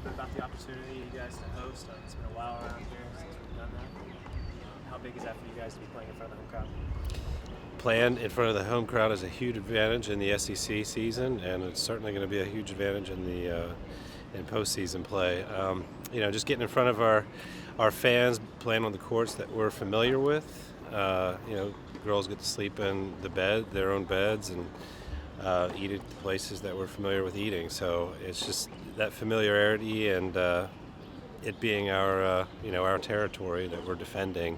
bit about the opportunity you guys to host? It's been a while around here since we've done that. How big is that for you guys to be playing in front of the home crowd? Playing in front of the home crowd is a huge advantage in the SEC season, and it's certainly going to be a huge advantage in the in postseason play. Just getting in front of our fans, playing on the courts that we're familiar with. Girls get to sleep in their own beds, and eat at places that we're familiar with eating. So it's just that familiarity and it being our territory that we're defending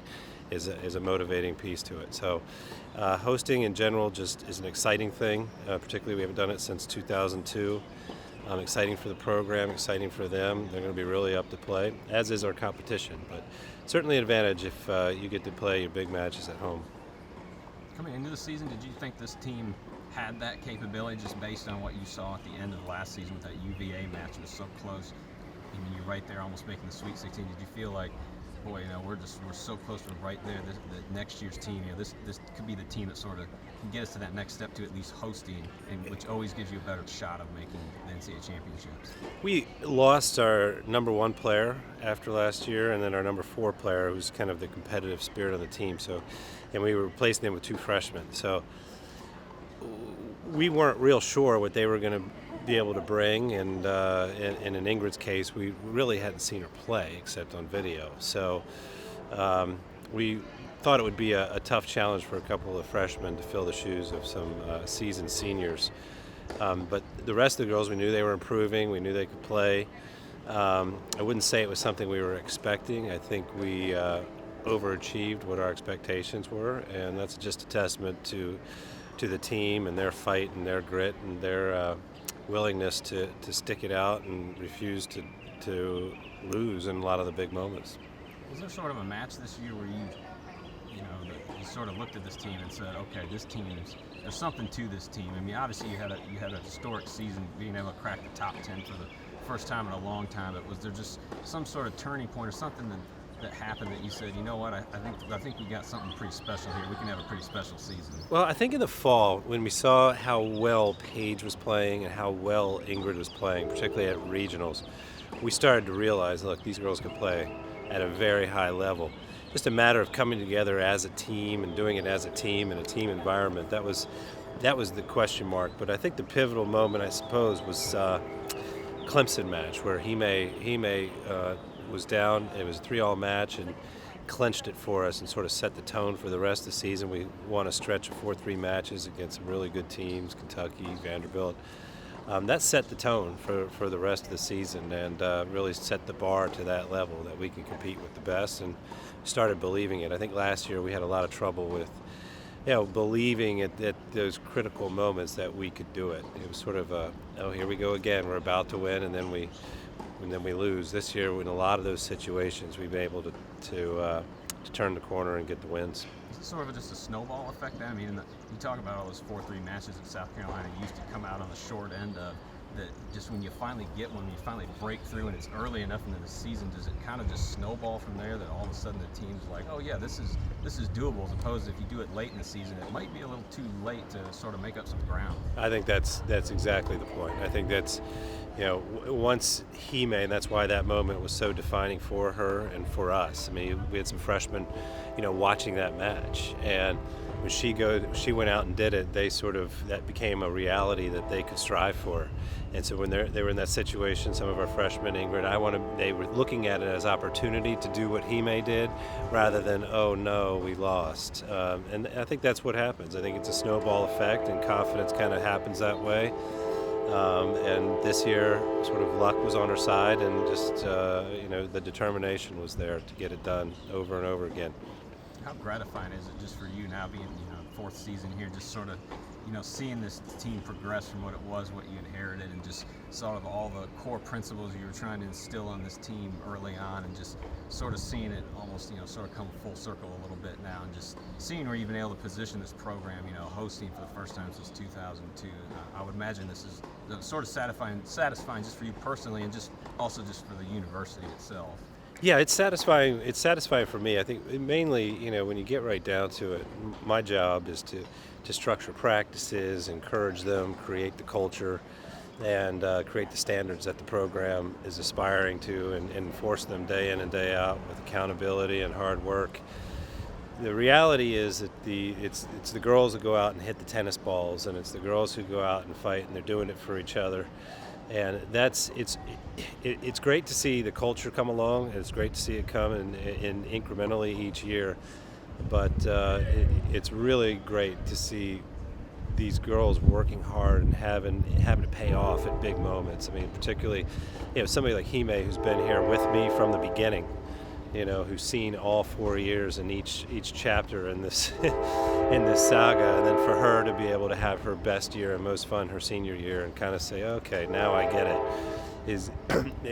is a motivating piece to it. So hosting in general just is an exciting thing. Particularly, we haven't done it since 2002. Exciting for the program, exciting for them. They're going to be really up to play, as is our competition. But certainly an advantage if you get to play your big matches at home. Coming into the season, did you think this team had that capability just based on what you saw at the end of last season with that UVA match? It was so close. I mean, you're right there almost making the Sweet 16. Did you feel like, boy, we're so close to right there, the next year's team, this could be the team that sort of can get us to that next step to at least hosting, and which always gives you a better shot of making the NCAA championships? We lost our number one player after last year, and then our number 4 player, who's kind of the competitive spirit of the team. And we were replacing them with 2 freshmen. So we weren't real sure what they were going to be able to bring, and in Ingrid's case, we really hadn't seen her play except on video. So we thought it would be a tough challenge for a couple of freshmen to fill the shoes of some seasoned seniors. But the rest of the girls, we knew they were improving. We knew they could play. I wouldn't say it was something we were expecting. I think we overachieved what our expectations were, and that's just a testament to the team and their fight and their grit and their willingness to stick it out and refuse to lose in a lot of the big moments. Was there sort of a match this year where you sort of looked at this team and said, okay, there's something to this team? I mean, obviously you had a historic season, being able to crack the top 10 for the first time in a long time. But was there just some sort of turning point or something that happened that you said, you know what, I think we got something pretty special here. We can have a pretty special season? Well, I think in the fall, when we saw how well Paige was playing and how well Ingrid was playing, particularly at regionals, we started to realize, look, these girls can play at a very high level. Just a matter of coming together as a team and doing it as a team in a team environment. That was the question mark. But I think the pivotal moment, I suppose, was Clemson match, where Hime was down. It was a 3-all match and clinched it for us and sort of set the tone for the rest of the season. We won a stretch of 4-3 matches against some really good teams, Kentucky, Vanderbilt. That set the tone for the rest of the season, and really set the bar to that level that we can compete with the best, and started believing it. I think last year we had a lot of trouble with believing at those critical moments that we could do it. It was sort of here we go again, we're about to win, and then we lose. This year, in a lot of those situations, we've been able to turn the corner and get the wins. Is it sort of just a snowball effect then? I mean, you talk about all those 4-3 matches at South Carolina used to come out on the short end of that. Just when you finally get one, when you finally break through and it's early enough into the season, does it kind of just snowball from there that all of a sudden the team's like, oh yeah, this is doable, as opposed to if you do it late in the season, it might be a little too late to sort of make up some ground? I think that's exactly the point. I think that's, once Hime, and that's why that moment was so defining for her and for us. I mean, we had some freshmen, watching that match, and when she went out and did it, that became a reality that they could strive for. And so when they were in that situation, some of our freshmen, Ingrid, they were looking at it as opportunity to do what Hime did, rather than, oh no, we lost. And I think that's what happens. I think it's a snowball effect, and confidence kind of happens that way. And this year, sort of luck was on our side, and just the determination was there to get it done over and over again. How gratifying is it just for you now being, 4th season here, just sort of, seeing this team progress from what it was, what you inherited, and just sort of all the core principles you were trying to instill on this team early on, and just sort of seeing it almost, sort of come full circle a little bit now, and just seeing where you've been able to position this program, hosting for the first time since 2002. I would imagine this is sort of satisfying just for you personally, and just also just for the university itself. Yeah, it's satisfying. It's satisfying for me. I think mainly, when you get right down to it, my job is to structure practices, encourage them, create the culture, and create the standards that the program is aspiring to, and enforce them day in and day out with accountability and hard work. The reality is that it's the girls that go out and hit the tennis balls, and it's the girls who go out and fight, and they're doing it for each other. And it's great to see the culture come along. It's great to see it come in incrementally each year, but it's really great to see these girls working hard and having to pay off at big moments. I mean, particularly, somebody like Hime, who's been here with me from the beginning, who's seen all 4 years in each chapter in this in this saga, and then for her to be able to have her best year and most fun her senior year and kind of say, okay, now I get it,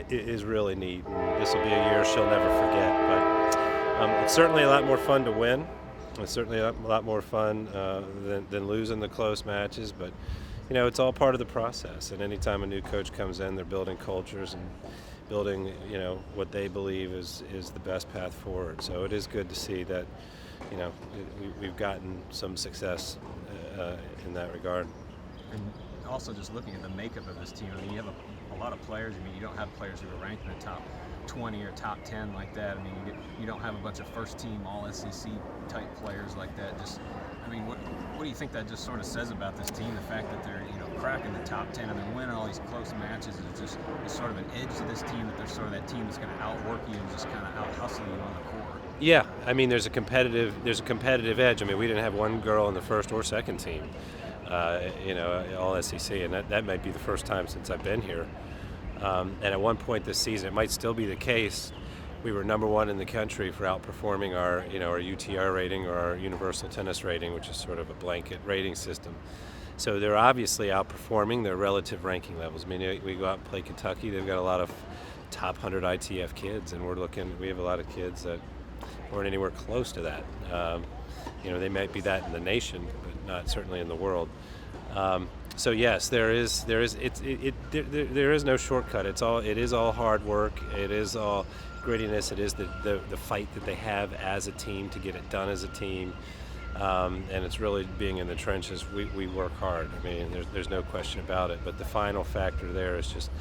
is really neat. And this will be a year she'll never forget. But it's certainly a lot more fun to win. It's certainly a lot more fun than losing the close matches. But it's all part of the process. And anytime a new coach comes in, they're building cultures and building, what they believe is the best path forward. So it is good to see that, we've gotten some success in that regard. And also just looking at the makeup of this team, I mean, you have a lot of players. I mean, you don't have players who are ranked in the top 20 or top 10 like that. I mean, you don't have a bunch of first-team All-SEC type players like that. Just, I mean, what do you think that just sort of says about this team? The fact that they're cracking the top 10 and then winning all these close matches is sort of an edge to this team, that they're sort of that team that's going to outwork you and just kind of out hustle you on the court. Yeah, I mean, there's a competitive edge. I mean, we didn't have one girl in the first or second team, all SEC, and that might be the first time since I've been here. And at one point this season, it might still be the case, we were number one in the country for outperforming our UTR rating, or our Universal Tennis Rating, which is sort of a blanket rating system. So they're obviously outperforming their relative ranking levels. I mean, we go out and play Kentucky. They've got a lot of top 100 ITF kids, and we have a lot of kids that weren't anywhere close to that. They might be that in the nation, but not certainly in the world. So yes, there is no shortcut. It is all hard work. It is all grittiness. It is the fight that they have as a team to get it done as a team. And it's really being in the trenches. We work hard. I mean, there's no question about it. But the final factor there is just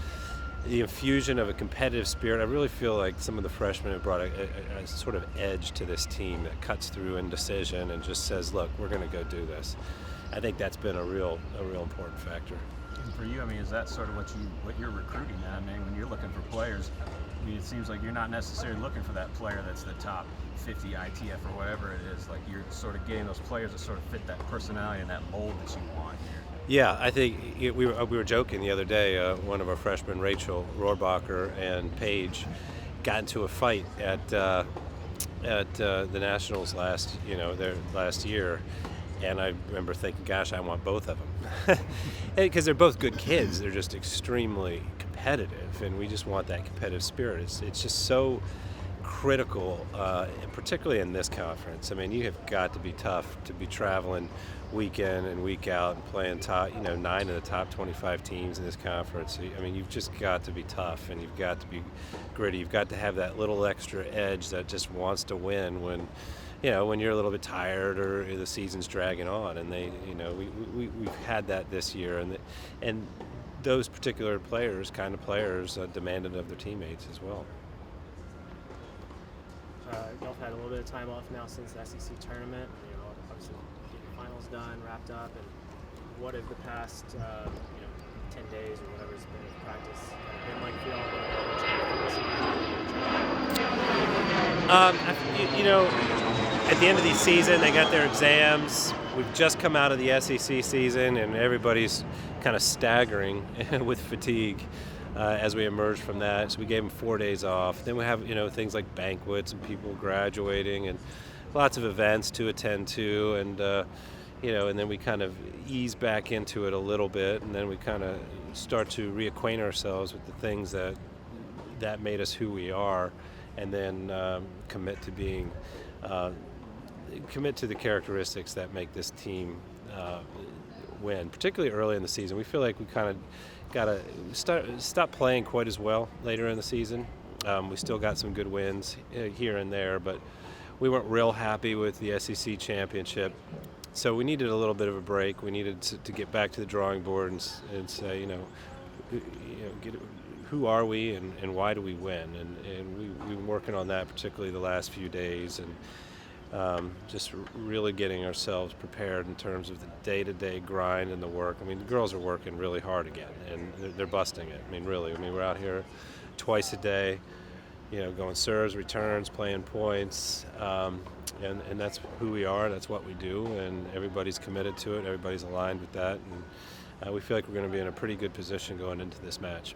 the infusion of a competitive spirit. I really feel like some of the freshmen have brought a sort of edge to this team that cuts through indecision and just says, look, we're going to go do this. I think that's been a real important factor. And for you, I mean, is that sort of what you're recruiting now? I mean, when you're looking for players, I mean, it seems like you're not necessarily looking for that player that's the top 50 ITF or whatever it is. Like, you're sort of getting those players that sort of fit that personality and that mold that you want here. Yeah, I think we were joking the other day. One of our freshmen, Rachel Rohrbacher, and Paige got into a fight at the Nationals last year. And I remember thinking, gosh, I want both of them. Because they're both good kids. They're just extremely competitive, and we just want that competitive spirit. It's just so critical, and particularly in this conference. I mean, you have got to be tough to be traveling week in and week out and playing 9 of the top 25 teams in this conference. I mean, you've just got to be tough, and you've got to be gritty. You've got to have that little extra edge that just wants to win when you're a little bit tired or the season's dragging on. And we've had that this year, and those particular players demanded of their teammates as well. Y'all have had a little bit of time off now since the SEC tournament. Obviously getting finals done, wrapped up, and what have the past 10 days or whatever it's been of practice been like for y'all? At the end of the season, they got their exams. We've just come out of the SEC season, and everybody's kind of staggering with fatigue as we emerge from that. So we gave them 4 days off. Then we have things like banquets and people graduating and lots of events to attend to, and and then we kind of ease back into it a little bit, and then we kind of start to reacquaint ourselves with the things that made us who we are, and then commit to the characteristics that make this team win, particularly early in the season. We feel like we kind of got to stop playing quite as well later in the season. We still got some good wins here and there, but we weren't real happy with the SEC championship. So we needed a little bit of a break. We needed to get back to the drawing board and say, who are we and why do we win? And we've been working on that particularly the last few days, and just really getting ourselves prepared in terms of the day-to-day grind and the work. I mean, the girls are working really hard again, and they're busting it. I mean, really. I mean, we're out here twice a day, going serves, returns, playing points, and that's who we are. That's what we do, and everybody's committed to it. Everybody's aligned with that, and we feel like we're going to be in a pretty good position going into this match.